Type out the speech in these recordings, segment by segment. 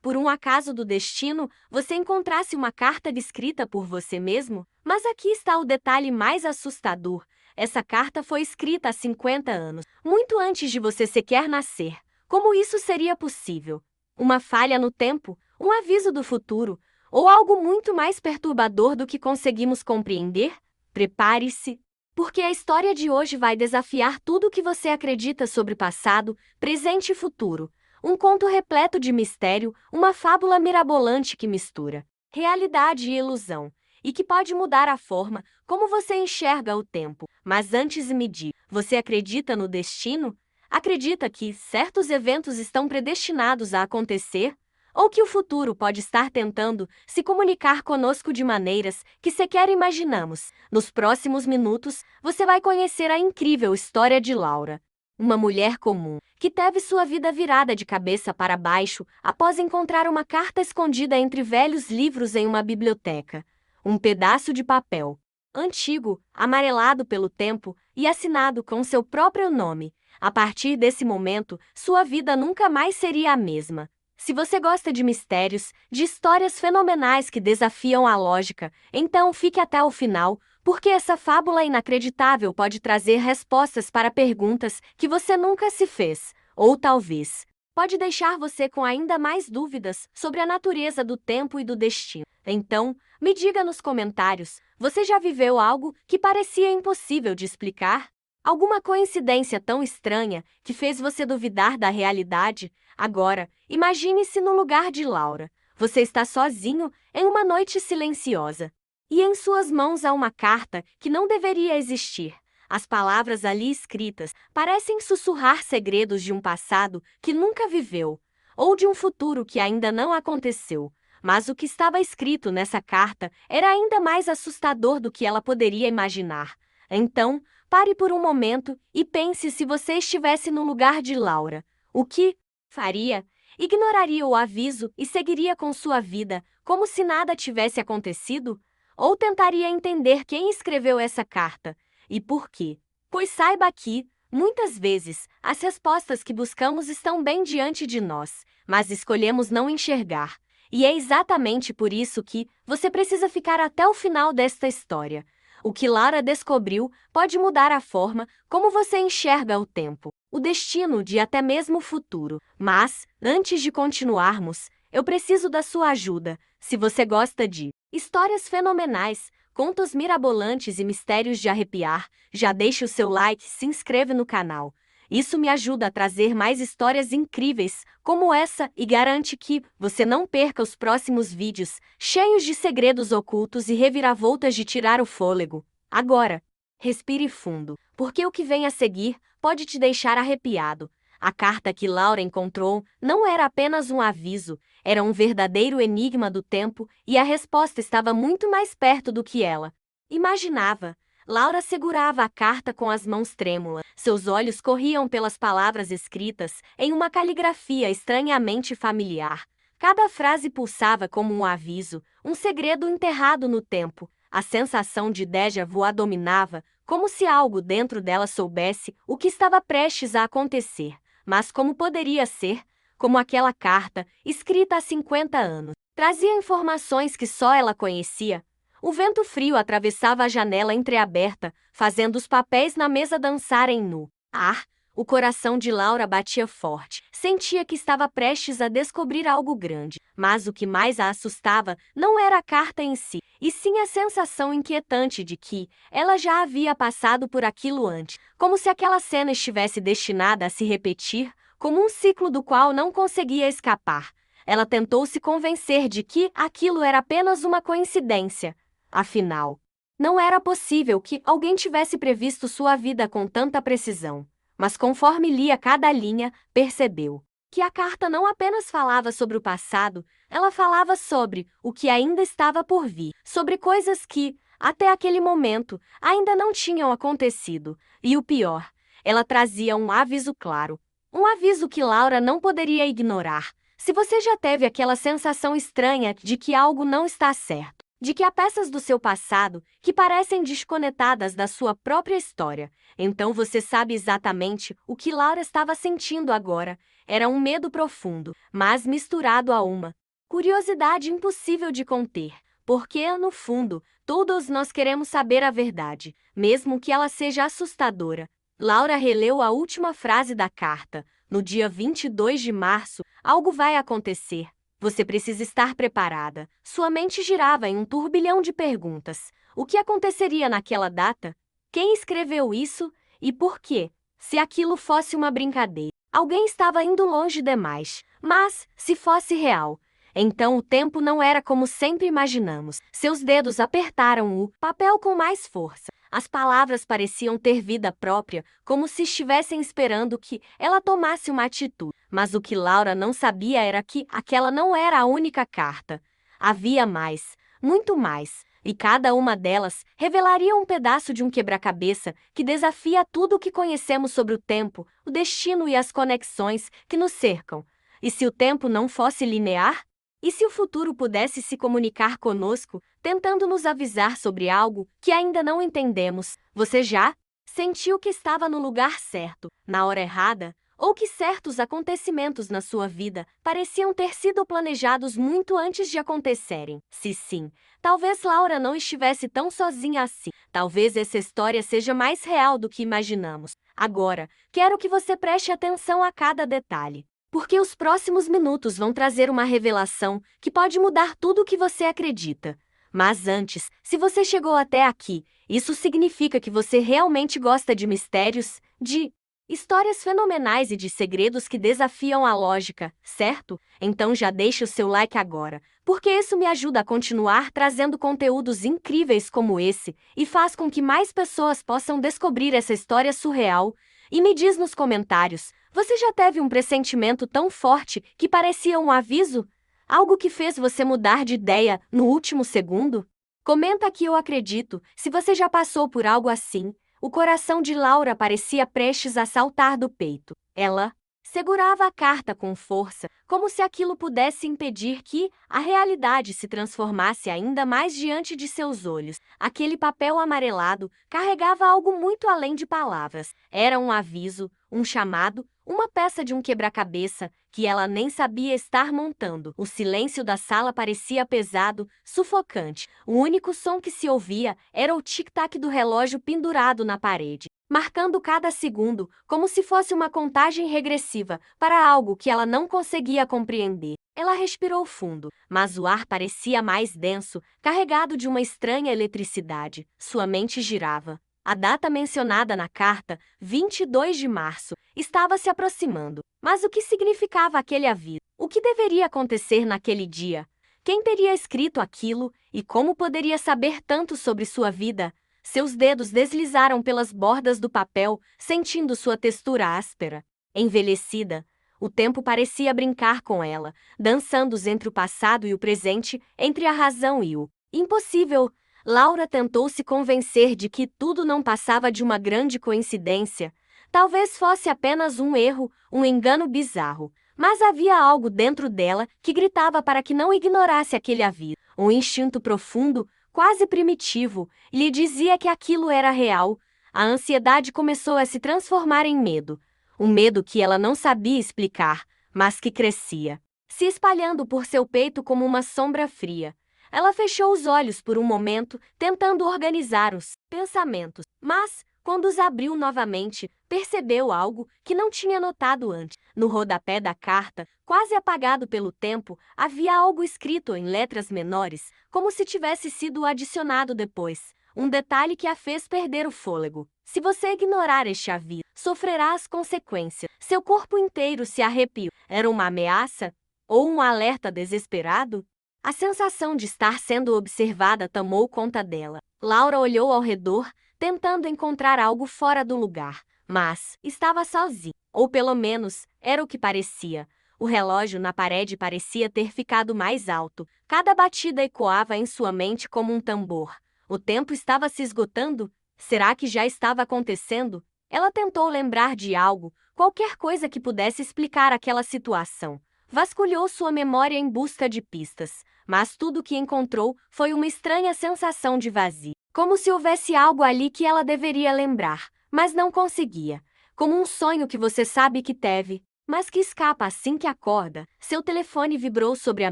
por um acaso do destino, você encontrasse uma carta escrita por você mesmo? Mas aqui está o detalhe mais assustador. Essa carta foi escrita há 50 anos, muito antes de você sequer nascer. Como isso seria possível? Uma falha no tempo? Um aviso do futuro? Ou algo muito mais perturbador do que conseguimos compreender? Prepare-se, porque a história de hoje vai desafiar tudo o que você acredita sobre passado, presente e futuro. Um conto repleto de mistério, uma fábula mirabolante que mistura realidade e ilusão, e que pode mudar a forma como você enxerga o tempo. Mas antes me diga, você acredita no destino? Acredita que certos eventos estão predestinados a acontecer? Ou que o futuro pode estar tentando se comunicar conosco de maneiras que sequer imaginamos? Nos próximos minutos, você vai conhecer a incrível história de Laura, uma mulher comum, que teve sua vida virada de cabeça para baixo após encontrar uma carta escondida entre velhos livros em uma biblioteca. Um pedaço de papel, antigo, amarelado pelo tempo e assinado com seu próprio nome. A partir desse momento, sua vida nunca mais seria a mesma. Se você gosta de mistérios, de histórias fenomenais que desafiam a lógica, então fique até o final, porque essa fábula inacreditável pode trazer respostas para perguntas que você nunca se fez, ou talvez pode deixar você com ainda mais dúvidas sobre a natureza do tempo e do destino. Então, me diga nos comentários, você já viveu algo que parecia impossível de explicar? Alguma coincidência tão estranha que fez você duvidar da realidade? Agora, imagine-se no lugar de Laura. Você está sozinho em uma noite silenciosa. E em suas mãos há uma carta que não deveria existir. As palavras ali escritas parecem sussurrar segredos de um passado que nunca viveu, ou de um futuro que ainda não aconteceu. Mas o que estava escrito nessa carta era ainda mais assustador do que ela poderia imaginar. Então, pare por um momento e pense se você estivesse no lugar de Laura. O que faria? Ignoraria o aviso e seguiria com sua vida, como se nada tivesse acontecido? Ou tentaria entender quem escreveu essa carta e por quê? Pois saiba que, muitas vezes, as respostas que buscamos estão bem diante de nós, mas escolhemos não enxergar. E é exatamente por isso que você precisa ficar até o final desta história. O que Lara descobriu pode mudar a forma como você enxerga o tempo, o destino e até mesmo o futuro. Mas, antes de continuarmos, eu preciso da sua ajuda. Se você gosta de histórias fenomenais, contos mirabolantes e mistérios de arrepiar, já deixe o seu like e se inscreve no canal. Isso me ajuda a trazer mais histórias incríveis como essa e garante que você não perca os próximos vídeos cheios de segredos ocultos e reviravoltas de tirar o fôlego. Agora, respire fundo, porque o que vem a seguir pode te deixar arrepiado. A carta que Laura encontrou não era apenas um aviso, era um verdadeiro enigma do tempo e a resposta estava muito mais perto do que ela imaginava. Laura segurava a carta com as mãos trêmulas. Seus olhos corriam pelas palavras escritas em uma caligrafia estranhamente familiar. Cada frase pulsava como um aviso, um segredo enterrado no tempo. A sensação de déjà vu a dominava, como se algo dentro dela soubesse o que estava prestes a acontecer. Mas como poderia ser? Como aquela carta, escrita há 50 anos, trazia informações que só ela conhecia. O vento frio atravessava a janela entreaberta, fazendo os papéis na mesa dançarem no ar. O coração de Laura batia forte. Sentia que estava prestes a descobrir algo grande. Mas o que mais a assustava não era a carta em si, e sim a sensação inquietante de que ela já havia passado por aquilo antes. Como se aquela cena estivesse destinada a se repetir, como um ciclo do qual não conseguia escapar. Ela tentou se convencer de que aquilo era apenas uma coincidência. Afinal, não era possível que alguém tivesse previsto sua vida com tanta precisão. Mas conforme lia cada linha, percebeu que a carta não apenas falava sobre o passado, ela falava sobre o que ainda estava por vir, sobre coisas que, até aquele momento, ainda não tinham acontecido. E o pior, ela trazia um aviso claro, um aviso que Laura não poderia ignorar. Se você já teve aquela sensação estranha de que algo não está certo, de que há peças do seu passado que parecem desconectadas da sua própria história. Então você sabe exatamente o que Laura estava sentindo agora. Era um medo profundo, mas misturado a uma curiosidade impossível de conter. Porque, no fundo, todos nós queremos saber a verdade, mesmo que ela seja assustadora. Laura releu a última frase da carta. No dia 22 de março, algo vai acontecer. Você precisa estar preparada. Sua mente girava em um turbilhão de perguntas. O que aconteceria naquela data? Quem escreveu isso? E por quê? Se aquilo fosse uma brincadeira, alguém estava indo longe demais. Mas, se fosse real, então o tempo não era como sempre imaginamos. Seus dedos apertaram o papel com mais força. As palavras pareciam ter vida própria, como se estivessem esperando que ela tomasse uma atitude. Mas o que Laura não sabia era que aquela não era a única carta. Havia mais, muito mais, e cada uma delas revelaria um pedaço de um quebra-cabeça que desafia tudo o que conhecemos sobre o tempo, o destino e as conexões que nos cercam. E se o tempo não fosse linear? E se o futuro pudesse se comunicar conosco, tentando nos avisar sobre algo que ainda não entendemos? Você já sentiu que estava no lugar certo, na hora errada? Ou que certos acontecimentos na sua vida pareciam ter sido planejados muito antes de acontecerem? Se sim, talvez Laura não estivesse tão sozinha assim. Talvez essa história seja mais real do que imaginamos. Agora, quero que você preste atenção a cada detalhe, porque os próximos minutos vão trazer uma revelação que pode mudar tudo o que você acredita. Mas antes, se você chegou até aqui, isso significa que você realmente gosta de mistérios, de histórias fenomenais e de segredos que desafiam a lógica, certo? Então já deixe o seu like agora, porque isso me ajuda a continuar trazendo conteúdos incríveis como esse e faz com que mais pessoas possam descobrir essa história surreal. E me diz nos comentários, você já teve um pressentimento tão forte que parecia um aviso? Algo que fez você mudar de ideia no último segundo? Comenta que eu acredito, se você já passou por algo assim. O coração de Laura parecia prestes a saltar do peito. Ela segurava a carta com força, como se aquilo pudesse impedir que a realidade se transformasse ainda mais diante de seus olhos. Aquele papel amarelado carregava algo muito além de palavras. Era um aviso, um chamado, uma peça de um quebra-cabeça que ela nem sabia estar montando. O silêncio da sala parecia pesado, sufocante. O único som que se ouvia era o tic-tac do relógio pendurado na parede, marcando cada segundo, como se fosse uma contagem regressiva para algo que ela não conseguia compreender. Ela respirou fundo, mas o ar parecia mais denso, carregado de uma estranha eletricidade. Sua mente girava. A data mencionada na carta, 22 de março, estava se aproximando. Mas o que significava aquele aviso? O que deveria acontecer naquele dia? Quem teria escrito aquilo e como poderia saber tanto sobre sua vida? Seus dedos deslizaram pelas bordas do papel, sentindo sua textura áspera. Envelhecida, o tempo parecia brincar com ela, dançando entre o passado e o presente, entre a razão e o impossível. Laura tentou se convencer de que tudo não passava de uma grande coincidência. Talvez fosse apenas um erro, um engano bizarro. Mas havia algo dentro dela que gritava para que não ignorasse aquele aviso. Um instinto profundo, quase primitivo, lhe dizia que aquilo era real. A ansiedade começou a se transformar em medo. Um medo que ela não sabia explicar, mas que crescia, se espalhando por seu peito como uma sombra fria. Ela fechou os olhos por um momento, tentando organizar os pensamentos, mas, quando os abriu novamente, percebeu algo que não tinha notado antes. No rodapé da carta, quase apagado pelo tempo, havia algo escrito em letras menores, como se tivesse sido adicionado depois. Um detalhe que a fez perder o fôlego. Se você ignorar este aviso, sofrerá as consequências. Seu corpo inteiro se arrepiou. Era uma ameaça? Ou um alerta desesperado? A sensação de estar sendo observada tomou conta dela. Laura olhou ao redor, tentando encontrar algo fora do lugar, mas estava sozinha. Ou pelo menos, era o que parecia. O relógio na parede parecia ter ficado mais alto. Cada batida ecoava em sua mente como um tambor. O tempo estava se esgotando? Será que já estava acontecendo? Ela tentou lembrar de algo, qualquer coisa que pudesse explicar aquela situação. Vasculhou sua memória em busca de pistas, mas tudo o que encontrou foi uma estranha sensação de vazio. Como se houvesse algo ali que ela deveria lembrar, mas não conseguia. Como um sonho que você sabe que teve, mas que escapa assim que acorda. Seu telefone vibrou sobre a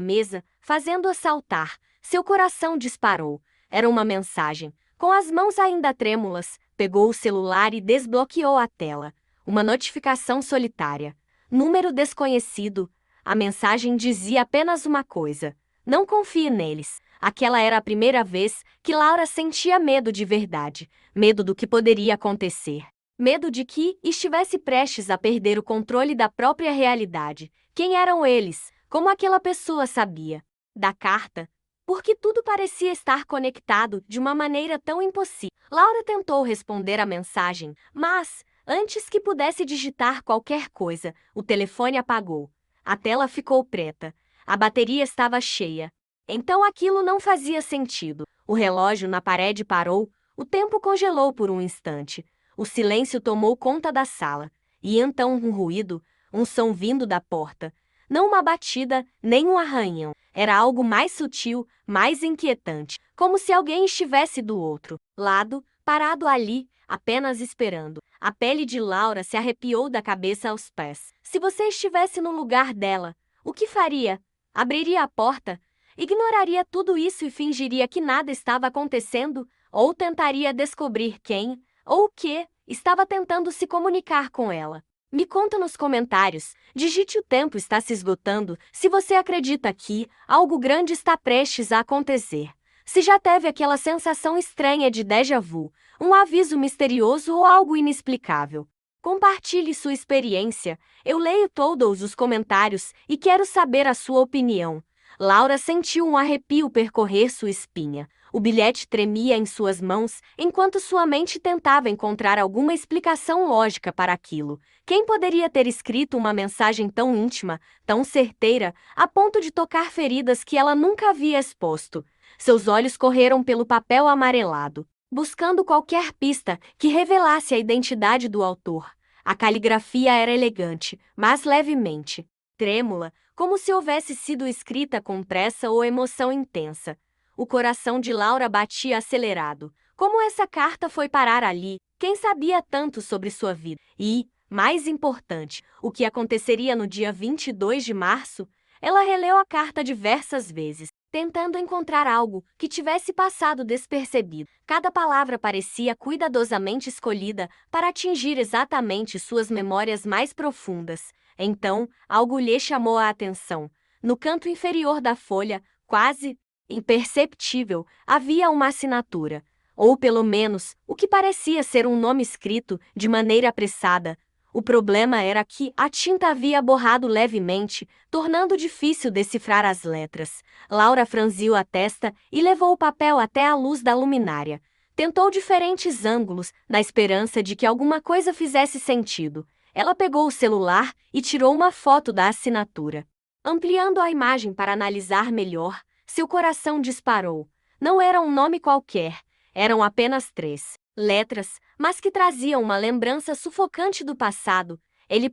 mesa, fazendo-a saltar. Seu coração disparou. Era uma mensagem. Com as mãos ainda trêmulas, pegou o celular e desbloqueou a tela. Uma notificação solitária. Número desconhecido. A mensagem dizia apenas uma coisa: não confie neles. Aquela era a primeira vez que Laura sentia medo de verdade. Medo do que poderia acontecer. Medo de que estivesse prestes a perder o controle da própria realidade. Quem eram eles? Como aquela pessoa sabia? Da carta? Porque tudo parecia estar conectado de uma maneira tão impossível. Laura tentou responder à mensagem, mas, antes que pudesse digitar qualquer coisa, o telefone apagou. A tela ficou preta. A bateria estava cheia. Então aquilo não fazia sentido. O relógio na parede parou, o tempo congelou por um instante. O silêncio tomou conta da sala. E então um ruído, um som vindo da porta. Não uma batida, nem um arranhão. Era algo mais sutil, mais inquietante. Como se alguém estivesse do outro lado, parado ali, apenas esperando. A pele de Laura se arrepiou da cabeça aos pés. Se você estivesse no lugar dela, o que faria? Abriria a porta? Ignoraria tudo isso e fingiria que nada estava acontecendo? Ou tentaria descobrir quem, ou o que, estava tentando se comunicar com ela? Me conta nos comentários. Digite o tempo está se esgotando se você acredita que algo grande está prestes a acontecer. Se já teve aquela sensação estranha de déjà vu, um aviso misterioso ou algo inexplicável. Compartilhe sua experiência. Eu leio todos os comentários e quero saber a sua opinião. Laura sentiu um arrepio percorrer sua espinha. O bilhete tremia em suas mãos, enquanto sua mente tentava encontrar alguma explicação lógica para aquilo. Quem poderia ter escrito uma mensagem tão íntima, tão certeira, a ponto de tocar feridas que ela nunca havia exposto? Seus olhos correram pelo papel amarelado, buscando qualquer pista que revelasse a identidade do autor. A caligrafia era elegante, mas levemente trêmula, como se houvesse sido escrita com pressa ou emoção intensa. O coração de Laura batia acelerado. Como essa carta foi parar ali? Quem sabia tanto sobre sua vida? E, mais importante, o que aconteceria no dia 22 de março? Ela releu a carta diversas vezes, tentando encontrar algo que tivesse passado despercebido. Cada palavra parecia cuidadosamente escolhida para atingir exatamente suas memórias mais profundas. Então, algo lhe chamou a atenção. No canto inferior da folha, quase imperceptível, havia uma assinatura, ou pelo menos, o que parecia ser um nome escrito de maneira apressada. O problema era que a tinta havia borrado levemente, tornando difícil decifrar as letras. Laura franziu a testa e levou o papel até a luz da luminária. Tentou diferentes ângulos, na esperança de que alguma coisa fizesse sentido. Ela pegou o celular e tirou uma foto da assinatura. Ampliando a imagem para analisar melhor, seu coração disparou. Não era um nome qualquer, eram apenas 3 letras, mas que traziam uma lembrança sufocante do passado. R.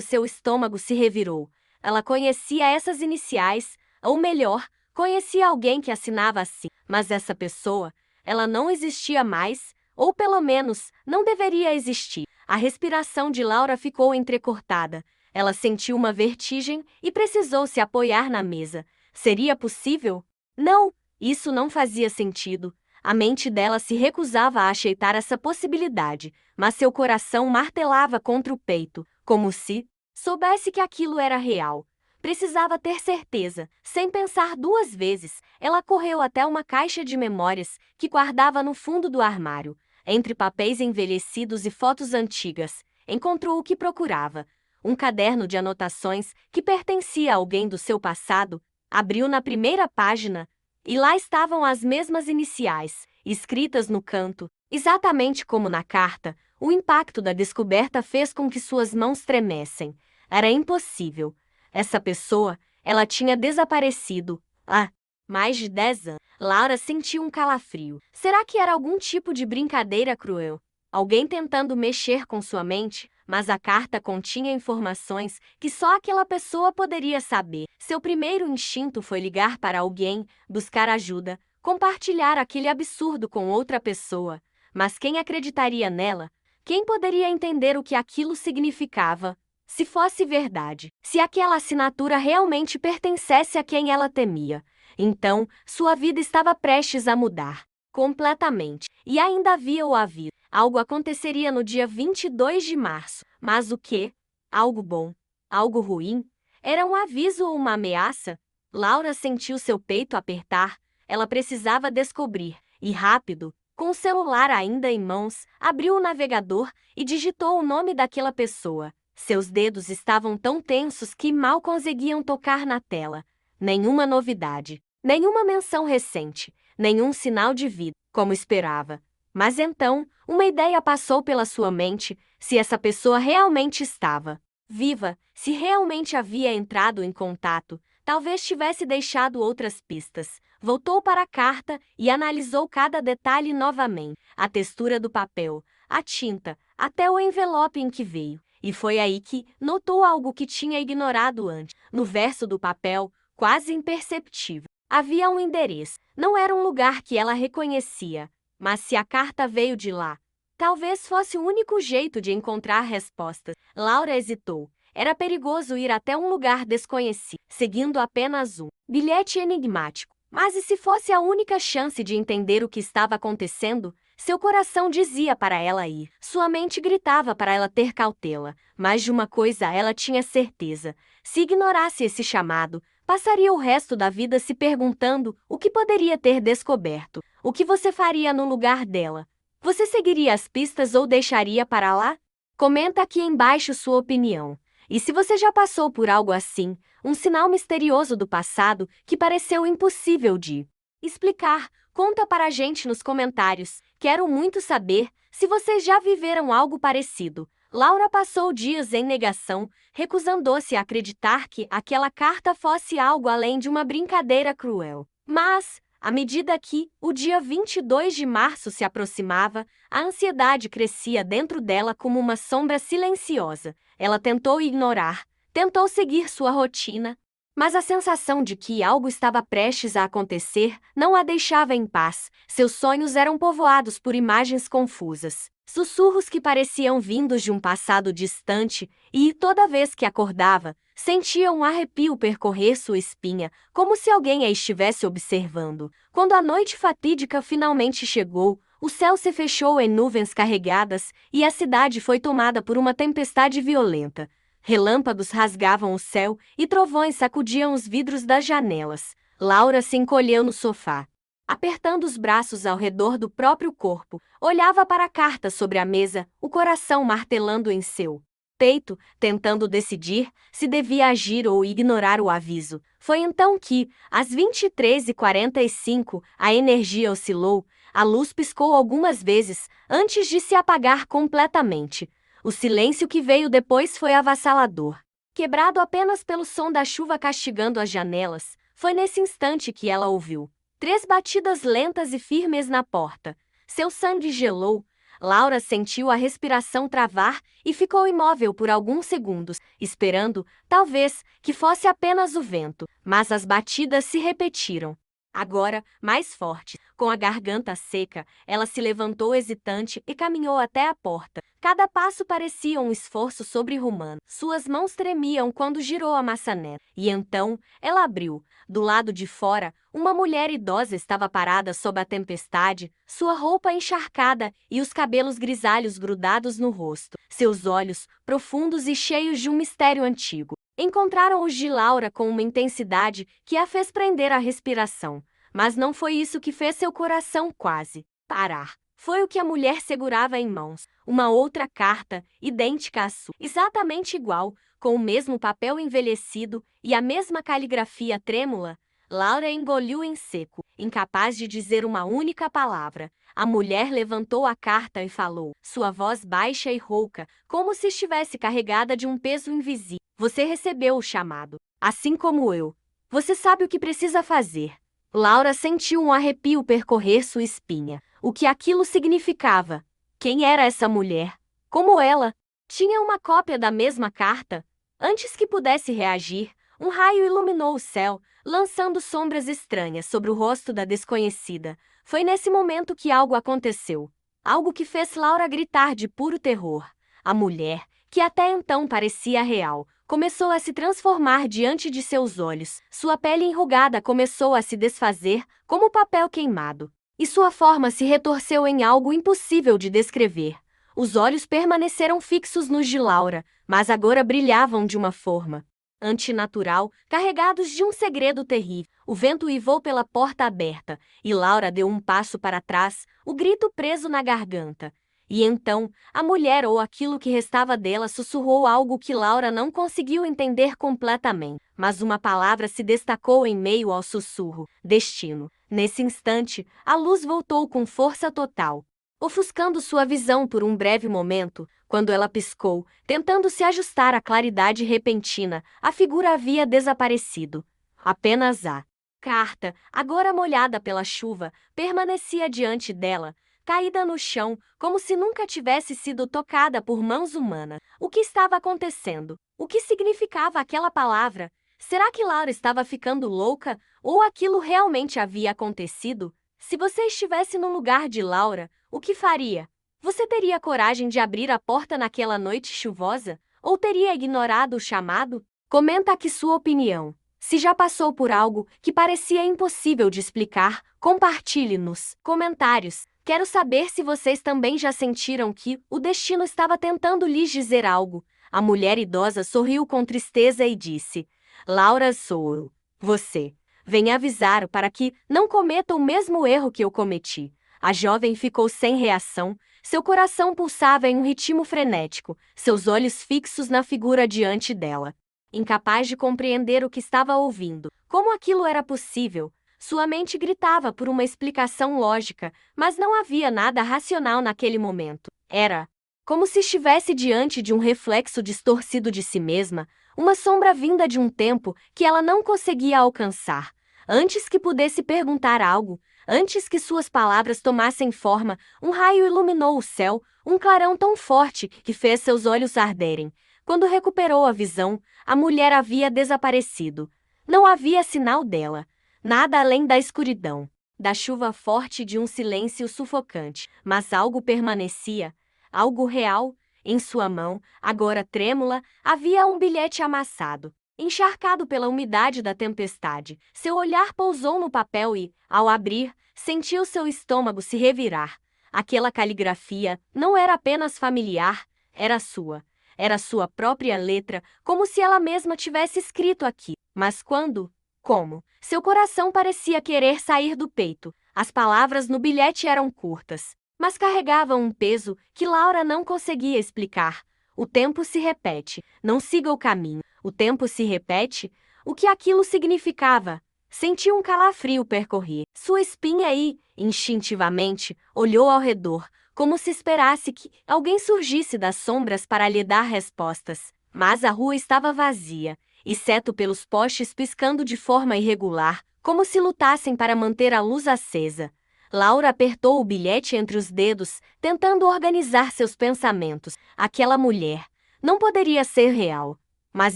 Seu estômago se revirou. Ela conhecia essas iniciais, ou melhor, conhecia alguém que assinava assim. Mas essa pessoa, ela não existia mais, ou pelo menos, não deveria existir. A respiração de Laura ficou entrecortada. Ela sentiu uma vertigem e precisou se apoiar na mesa. Seria possível? Não, isso não fazia sentido. A mente dela se recusava a aceitar essa possibilidade, mas seu coração martelava contra o peito, como se soubesse que aquilo era real. Precisava ter certeza. Sem pensar 2 vezes, ela correu até uma caixa de memórias que guardava no fundo do armário. Entre papéis envelhecidos e fotos antigas, encontrou o que procurava. Um caderno de anotações que pertencia a alguém do seu passado. Abriu na primeira página, e lá estavam as mesmas iniciais, escritas no canto, exatamente como na carta. O impacto da descoberta fez com que suas mãos tremessem. Era impossível. Essa pessoa, ela tinha desaparecido há mais de 10 anos. Laura sentiu um calafrio. Será que era algum tipo de brincadeira cruel? Alguém tentando mexer com sua mente? mas a carta continha informações que só aquela pessoa poderia saber. Seu primeiro instinto foi ligar para alguém, buscar ajuda, compartilhar aquele absurdo com outra pessoa. Mas quem acreditaria nela? Quem poderia entender o que aquilo significava? Se fosse verdade, se aquela assinatura realmente pertencesse a quem ela temia, então sua vida estava prestes a mudar completamente. E ainda havia o aviso. Algo aconteceria no dia 22 de março. Mas o quê? Algo bom? Algo ruim? Era um aviso ou uma ameaça? Laura sentiu seu peito apertar. Ela precisava descobrir. E rápido, com o celular ainda em mãos, abriu o navegador e digitou o nome daquela pessoa. Seus dedos estavam tão tensos que mal conseguiam tocar na tela. Nenhuma novidade. Nenhuma menção recente. Nenhum sinal de vida, como esperava. Mas então, uma ideia passou pela sua mente: se essa pessoa realmente estava viva, se realmente havia entrado em contato, talvez tivesse deixado outras pistas. Voltou para a carta e analisou cada detalhe novamente: a textura do papel, a tinta, até o envelope em que veio. E foi aí que notou algo que tinha ignorado antes. No verso do papel, quase imperceptível, havia um endereço. Não era um lugar que ela reconhecia, mas se a carta veio de lá, talvez fosse o único jeito de encontrar respostas. Laura hesitou. Era perigoso ir até um lugar desconhecido, seguindo apenas um bilhete enigmático. Mas e se fosse a única chance de entender o que estava acontecendo? Seu coração dizia para ela ir. Sua mente gritava para ela ter cautela. Mas de uma coisa ela tinha certeza: se ignorasse esse chamado, passaria o resto da vida se perguntando o que poderia ter descoberto. O que você faria no lugar dela? Você seguiria as pistas ou deixaria para lá? Comenta aqui embaixo sua opinião. E se você já passou por algo assim, um sinal misterioso do passado que pareceu impossível de explicar, conta para a gente nos comentários. Quero muito saber se vocês já viveram algo parecido. Laura passou dias em negação, recusando-se a acreditar que aquela carta fosse algo além de uma brincadeira cruel. Mas, à medida que o dia 22 de março se aproximava, a ansiedade crescia dentro dela como uma sombra silenciosa. Ela tentou ignorar, tentou seguir sua rotina, mas a sensação de que algo estava prestes a acontecer não a deixava em paz. Seus sonhos eram povoados por imagens confusas, sussurros que pareciam vindos de um passado distante, e, toda vez que acordava, sentia um arrepio percorrer sua espinha, como se alguém a estivesse observando. Quando a noite fatídica finalmente chegou, o céu se fechou em nuvens carregadas e a cidade foi tomada por uma tempestade violenta. Relâmpagos rasgavam o céu e trovões sacudiam os vidros das janelas. Laura se encolheu no sofá, apertando os braços ao redor do próprio corpo. Olhava para a carta sobre a mesa, o coração martelando em seu peito, tentando decidir se devia agir ou ignorar o aviso. Foi então que, às 23h45, a energia oscilou, a luz piscou algumas vezes, antes de se apagar completamente. O silêncio que veio depois foi avassalador. Quebrado apenas pelo som da chuva castigando as janelas, foi nesse instante que ela ouviu 3 batidas lentas e firmes na porta. Seu sangue gelou. Laura sentiu a respiração travar e ficou imóvel por alguns segundos, esperando, talvez, que fosse apenas o vento. Mas as batidas se repetiram. Agora, mais forte, com a garganta seca, ela se levantou hesitante e caminhou até a porta. Cada passo parecia um esforço sobre-humano. Suas mãos tremiam quando girou a maçaneta. E então, ela abriu. Do lado de fora, uma mulher idosa estava parada sob a tempestade, sua roupa encharcada e os cabelos grisalhos grudados no rosto. Seus olhos, profundos e cheios de um mistério antigo, encontraram os de Laura com uma intensidade que a fez prender a respiração. Mas não foi isso que fez seu coração quase parar. Foi o que a mulher segurava em mãos, uma outra carta, idêntica à sua, exatamente igual, com o mesmo papel envelhecido e a mesma caligrafia trêmula. Laura engoliu em seco, incapaz de dizer uma única palavra. A mulher levantou a carta e falou, sua voz baixa e rouca, como se estivesse carregada de um peso invisível. Você recebeu o chamado, assim como eu. Você sabe o que precisa fazer. Laura sentiu um arrepio percorrer sua espinha. O que aquilo significava? Quem era essa mulher? Como ela Tinha uma cópia da mesma carta. Antes que pudesse reagir, um raio iluminou o céu, lançando sombras estranhas sobre o rosto da desconhecida. Foi nesse momento que algo aconteceu. Algo que fez Laura gritar de puro terror. A mulher, que até então parecia real, começou a se transformar diante de seus olhos. Sua pele enrugada começou a se desfazer, como papel queimado. E sua forma se retorceu em algo impossível de descrever. Os olhos permaneceram fixos nos de Laura, mas agora brilhavam de uma forma antinatural, carregados de um segredo terrível. O vento uivou pela porta aberta, e Laura deu um passo para trás, o grito preso na garganta. E então, a mulher ou aquilo que restava dela sussurrou algo que Laura não conseguiu entender completamente. Mas uma palavra se destacou em meio ao sussurro: destino. Nesse instante, a luz voltou com força total, ofuscando sua visão por um breve momento. Quando ela piscou, tentando se ajustar à claridade repentina, a figura havia desaparecido. Apenas a carta, agora molhada pela chuva, permanecia diante dela, caída no chão, como se nunca tivesse sido tocada por mãos humanas. O que estava acontecendo? O que significava aquela palavra? Será que Laura estava ficando louca? Ou aquilo realmente havia acontecido? Se você estivesse no lugar de Laura, o que faria? Você teria coragem de abrir a porta naquela noite chuvosa? Ou teria ignorado o chamado? Comenta aqui sua opinião. Se já passou por algo que parecia impossível de explicar, compartilhe nos comentários. Quero saber se vocês também já sentiram que o destino estava tentando lhes dizer algo. A mulher idosa sorriu com tristeza e disse: Laura, sou eu. Você. Venha avisar para que não cometa o mesmo erro que eu cometi. A jovem ficou sem reação. Seu coração pulsava em um ritmo frenético, seus olhos fixos na figura diante dela. Incapaz de compreender o que estava ouvindo, como aquilo era possível, sua mente gritava por uma explicação lógica, mas não havia nada racional naquele momento. Era como se estivesse diante de um reflexo distorcido de si mesma, uma sombra vinda de um tempo que ela não conseguia alcançar. Antes que pudesse perguntar algo, antes que suas palavras tomassem forma, um raio iluminou o céu, um clarão tão forte que fez seus olhos arderem. Quando recuperou a visão, a mulher havia desaparecido. Não havia sinal dela. Nada além da escuridão, da chuva forte e de um silêncio sufocante. Mas algo permanecia, algo real. Em sua mão, agora trêmula, havia um bilhete amassado, encharcado pela umidade da tempestade. Seu olhar pousou no papel e, ao abrir, sentiu seu estômago se revirar. Aquela caligrafia não era apenas familiar, era sua. Era sua própria letra, como se ela mesma tivesse escrito aqui. Mas quando? Como? Seu coração parecia querer sair do peito. As palavras no bilhete eram curtas, mas carregavam um peso que Laura não conseguia explicar. O tempo se repete. Não siga o caminho. O tempo se repete. O que aquilo significava? Sentiu um calafrio percorrer sua espinha e, instintivamente, olhou ao redor, como se esperasse que alguém surgisse das sombras para lhe dar respostas. Mas a rua estava vazia, exceto pelos postes piscando de forma irregular, como se lutassem para manter a luz acesa. Laura apertou o bilhete entre os dedos, tentando organizar seus pensamentos. Aquela mulher não poderia ser real. Mas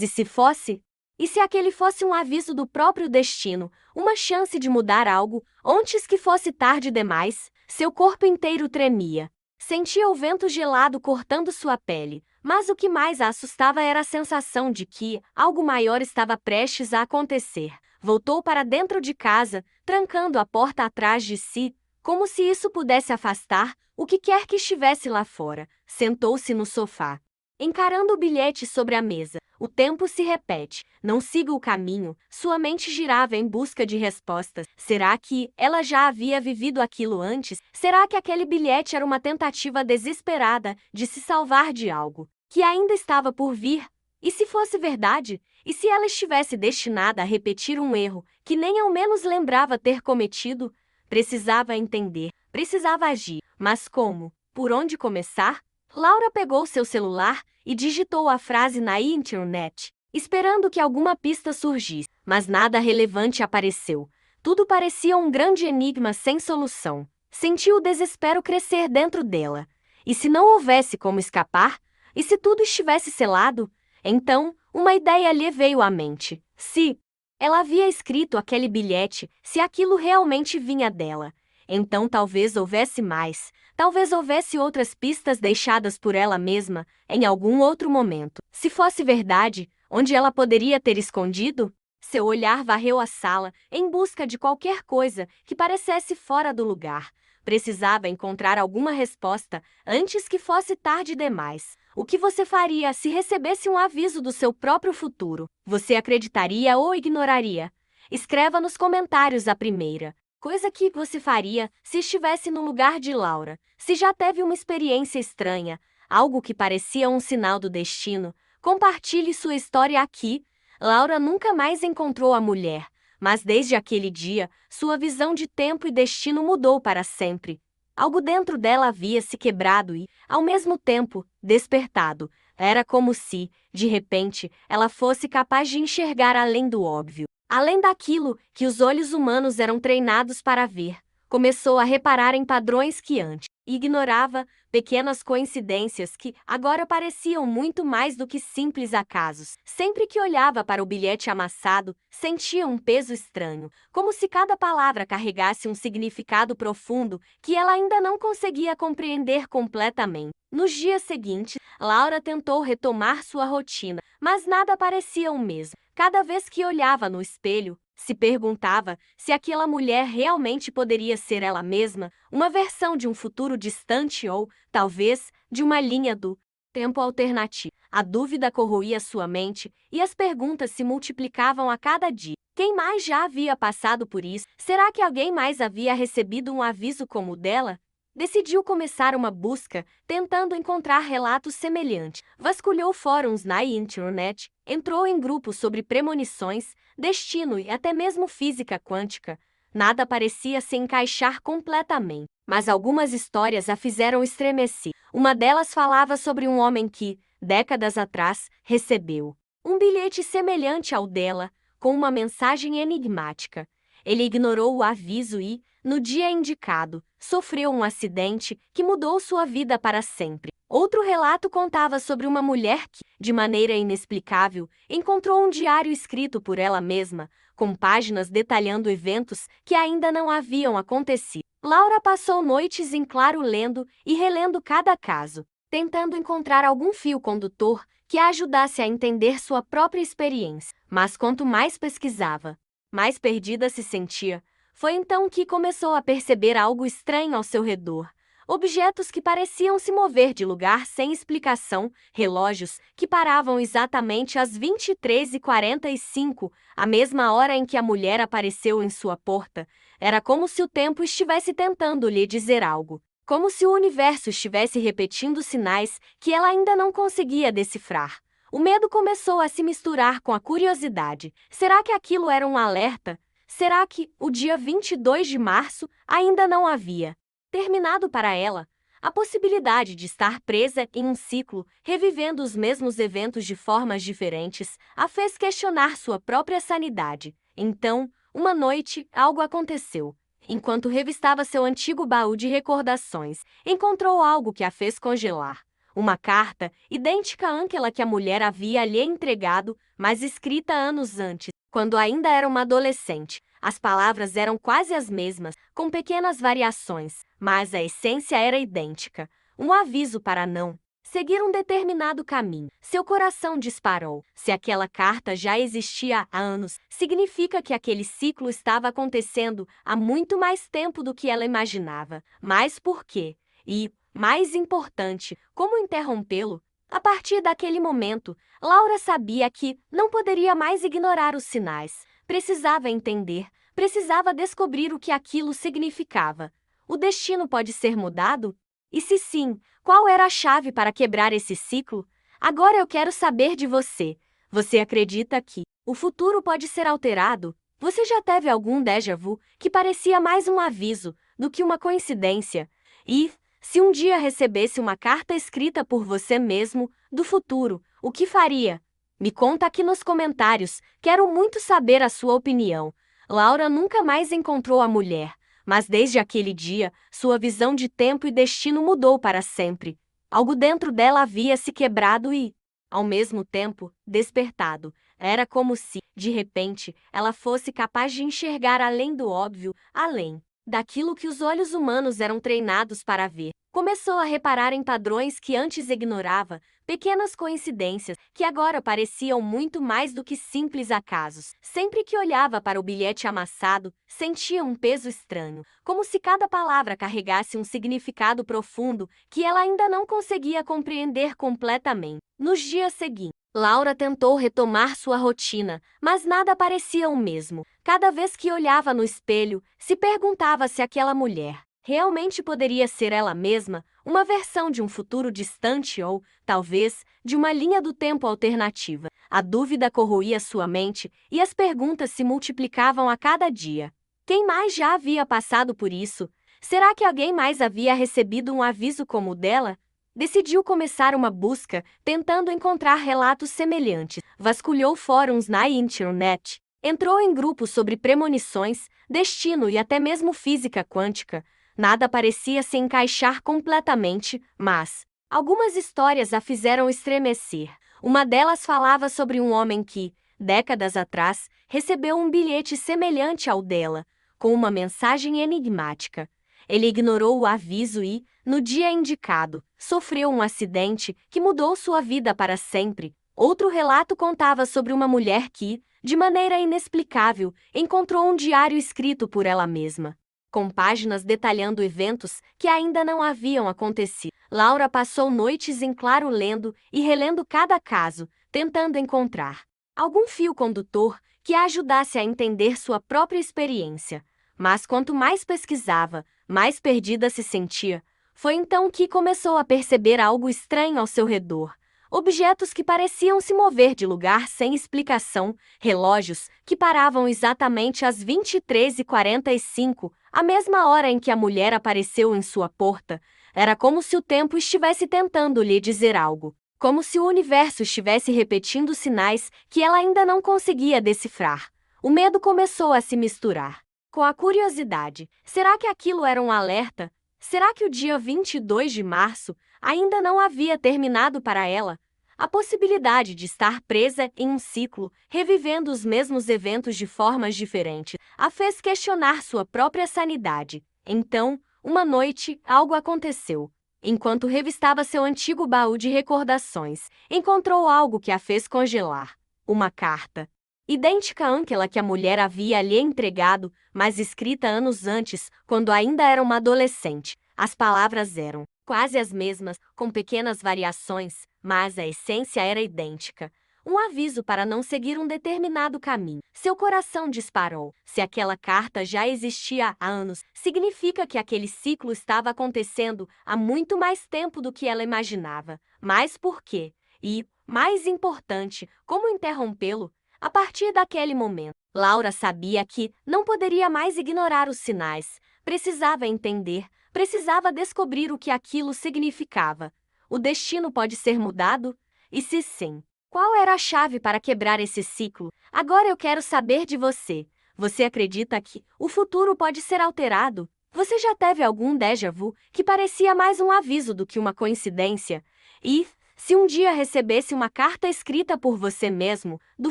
e se fosse? E se aquele fosse um aviso do próprio destino, uma chance de mudar algo, antes que fosse tarde demais? Seu corpo inteiro tremia. Sentia o vento gelado cortando sua pele, mas o que mais a assustava era a sensação de que algo maior estava prestes a acontecer. Voltou para dentro de casa, trancando a porta atrás de si, como se isso pudesse afastar o que quer que estivesse lá fora. Sentou-se no sofá, encarando o bilhete sobre a mesa. O tempo se repete. Não siga o caminho. Sua mente girava em busca de respostas. Será que ela já havia vivido aquilo antes? Será que aquele bilhete era uma tentativa desesperada de se salvar de algo que ainda estava por vir? E se fosse verdade? E se ela estivesse destinada a repetir um erro que nem ao menos lembrava ter cometido? Precisava entender. Precisava agir. Mas como? Por onde começar? Laura pegou seu celular e digitou a frase na internet, esperando que alguma pista surgisse, mas nada relevante apareceu. Tudo parecia um grande enigma sem solução. Sentiu o desespero crescer dentro dela. E se não houvesse como escapar? E se tudo estivesse selado? Então, uma ideia lhe veio à mente. Se ela havia escrito aquele bilhete, se aquilo realmente vinha dela, então talvez houvesse mais, talvez houvesse outras pistas deixadas por ela mesma em algum outro momento. Se fosse verdade, onde ela poderia ter escondido? Seu olhar varreu a sala em busca de qualquer coisa que parecesse fora do lugar. Precisava encontrar alguma resposta antes que fosse tarde demais. O que você faria se recebesse um aviso do seu próprio futuro? Você acreditaria ou ignoraria? Escreva nos comentários a primeira coisa que você faria se estivesse no lugar de Laura. Se já teve uma experiência estranha, algo que parecia um sinal do destino, compartilhe sua história aqui. Laura nunca mais encontrou a mulher, mas desde aquele dia, sua visão de tempo e destino mudou para sempre. Algo dentro dela havia se quebrado e, ao mesmo tempo, despertado. Era como se, de repente, ela fosse capaz de enxergar além do óbvio, além daquilo que os olhos humanos eram treinados para ver. Começou a reparar em padrões que antes ignorava, pequenas coincidências que agora pareciam muito mais do que simples acasos. Sempre que olhava para o bilhete amassado, sentia um peso estranho, como se cada palavra carregasse um significado profundo que ela ainda não conseguia compreender completamente. Nos dias seguintes, Laura tentou retomar sua rotina, mas nada parecia o mesmo. Cada vez que olhava no espelho, se perguntava se aquela mulher realmente poderia ser ela mesma, uma versão de um futuro distante ou, talvez, de uma linha do tempo alternativo. A dúvida corroía sua mente e as perguntas se multiplicavam a cada dia. Quem mais já havia passado por isso? Será que alguém mais havia recebido um aviso como o dela? Decidiu começar uma busca, tentando encontrar relatos semelhantes. Vasculhou fóruns na internet, entrou em grupos sobre premonições, destino e até mesmo física quântica. Nada parecia se encaixar completamente, mas algumas histórias a fizeram estremecer. Uma delas falava sobre um homem que, décadas atrás, recebeu um bilhete semelhante ao dela, com uma mensagem enigmática. Ele ignorou o aviso e, no dia indicado, sofreu um acidente que mudou sua vida para sempre. Outro relato contava sobre uma mulher que, de maneira inexplicável, encontrou um diário escrito por ela mesma, com páginas detalhando eventos que ainda não haviam acontecido. Laura passou noites em claro lendo e relendo cada caso, tentando encontrar algum fio condutor que a ajudasse a entender sua própria experiência. Mas quanto mais pesquisava, mais perdida se sentia. Foi então que começou a perceber algo estranho ao seu redor. Objetos que pareciam se mover de lugar sem explicação, relógios que paravam exatamente às 23h45, a mesma hora em que a mulher apareceu em sua porta. Era como se o tempo estivesse tentando lhe dizer algo. Como se o universo estivesse repetindo sinais que ela ainda não conseguia decifrar. O medo começou a se misturar com a curiosidade. Será que aquilo era um alerta? Será que o dia 22 de março ainda não havia terminado para ela? A possibilidade de estar presa em um ciclo, revivendo os mesmos eventos de formas diferentes, a fez questionar sua própria sanidade. Então, uma noite, algo aconteceu. Enquanto revistava seu antigo baú de recordações, encontrou algo que a fez congelar. Uma carta, idêntica àquela que a mulher havia lhe entregado, mas escrita anos antes, quando ainda era uma adolescente. As palavras eram quase as mesmas, com pequenas variações, mas a essência era idêntica. Um aviso para não seguir um determinado caminho. Seu coração disparou. Se aquela carta já existia há anos, significa que aquele ciclo estava acontecendo há muito mais tempo do que ela imaginava. Mas por quê? E, mais importante, como interrompê-lo? A partir daquele momento, Laura sabia que não poderia mais ignorar os sinais. Precisava entender, precisava descobrir o que aquilo significava. O destino pode ser mudado? E se sim, qual era a chave para quebrar esse ciclo? Agora eu quero saber de você. Você acredita que o futuro pode ser alterado? Você já teve algum déjà vu que parecia mais um aviso do que uma coincidência? E, se um dia recebesse uma carta escrita por você mesmo, do futuro, o que faria? Me conta aqui nos comentários, quero muito saber a sua opinião. Laura nunca mais encontrou a mulher, mas desde aquele dia, sua visão de tempo e destino mudou para sempre. Algo dentro dela havia se quebrado e, ao mesmo tempo, despertado. Era como se, de repente, ela fosse capaz de enxergar além do óbvio, além daquilo que os olhos humanos eram treinados para ver. Começou a reparar em padrões que antes ignorava, pequenas coincidências que agora pareciam muito mais do que simples acasos. Sempre que olhava para o bilhete amassado, sentia um peso estranho, como se cada palavra carregasse um significado profundo que ela ainda não conseguia compreender completamente. Nos dias seguintes, Laura tentou retomar sua rotina, mas nada parecia o mesmo. Cada vez que olhava no espelho, se perguntava se aquela mulher realmente poderia ser ela mesma, uma versão de um futuro distante ou, talvez, de uma linha do tempo alternativa. A dúvida corroía sua mente e as perguntas se multiplicavam a cada dia. Quem mais já havia passado por isso? Será que alguém mais havia recebido um aviso como o dela? Decidiu começar uma busca, tentando encontrar relatos semelhantes. Vasculhou fóruns na internet, entrou em grupos sobre premonições, destino e até mesmo física quântica. Nada parecia se encaixar completamente, mas algumas histórias a fizeram estremecer. Uma delas falava sobre um homem que, décadas atrás, recebeu um bilhete semelhante ao dela, com uma mensagem enigmática. Ele ignorou o aviso e, no dia indicado, sofreu um acidente que mudou sua vida para sempre. Outro relato contava sobre uma mulher que, de maneira inexplicável, encontrou um diário escrito por ela mesma, com páginas detalhando eventos que ainda não haviam acontecido. Laura passou noites em claro lendo e relendo cada caso, tentando encontrar algum fio condutor que a ajudasse a entender sua própria experiência. Mas quanto mais pesquisava, mais perdida se sentia. Foi então que começou a perceber algo estranho ao seu redor. Objetos que pareciam se mover de lugar sem explicação, relógios que paravam exatamente às 23h45, a mesma hora em que a mulher apareceu em sua porta. Era como se o tempo estivesse tentando lhe dizer algo. Como se o universo estivesse repetindo sinais que ela ainda não conseguia decifrar. O medo começou a se misturar com a curiosidade. Será que aquilo era um alerta? Será que o dia 22 de março ainda não havia terminado para ela? A possibilidade de estar presa em um ciclo, revivendo os mesmos eventos de formas diferentes, a fez questionar sua própria sanidade. Então, uma noite, algo aconteceu. Enquanto revistava seu antigo baú de recordações, encontrou algo que a fez congelar. Uma carta, idêntica àquela que a mulher havia lhe entregado, mas escrita anos antes, quando ainda era uma adolescente. As palavras eram quase as mesmas, com pequenas variações, mas a essência era idêntica. Um aviso para não seguir um determinado caminho. Seu coração disparou. Se aquela carta já existia há anos, significa que aquele ciclo estava acontecendo há muito mais tempo do que ela imaginava. Mas por quê? E, mais importante, como interrompê-lo? A partir daquele momento, Laura sabia que não poderia mais ignorar os sinais. Precisava entender, precisava descobrir o que aquilo significava. O destino pode ser mudado? E se sim, qual era a chave para quebrar esse ciclo? Agora eu quero saber de você. Você acredita que o futuro pode ser alterado? Você já teve algum déjà vu que parecia mais um aviso do que uma coincidência? E, se um dia recebesse uma carta escrita por você mesmo, do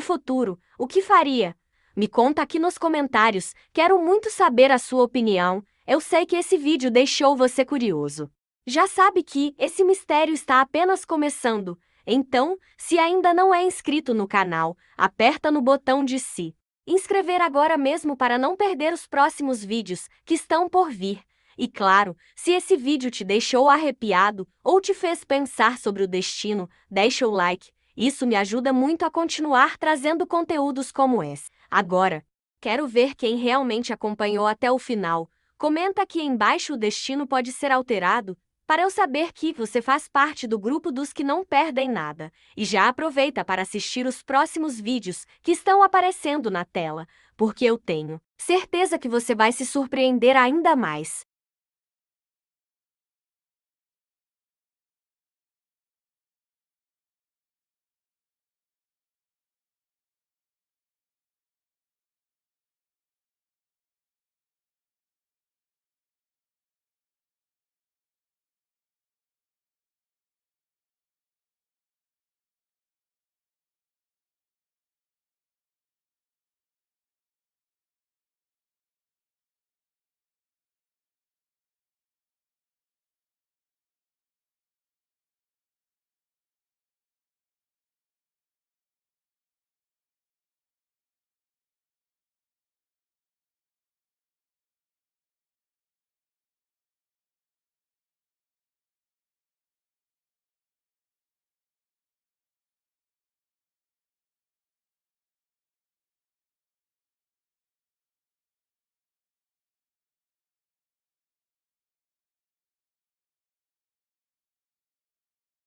futuro, o que faria? Me conta aqui nos comentários, quero muito saber a sua opinião. Eu sei que esse vídeo deixou você curioso. Já sabe que esse mistério está apenas começando, então, se ainda não é inscrito no canal, aperta no botão de se inscrever agora mesmo para não perder os próximos vídeos que estão por vir. E claro, se esse vídeo te deixou arrepiado ou te fez pensar sobre o destino, deixa o like. Isso me ajuda muito a continuar trazendo conteúdos como esse. Agora, quero ver quem realmente acompanhou até o final. Comenta aqui embaixo: o destino pode ser alterado? Para eu saber que você faz parte do grupo dos que não perdem nada. E já aproveita para assistir os próximos vídeos que estão aparecendo na tela, porque eu tenho certeza que você vai se surpreender ainda mais.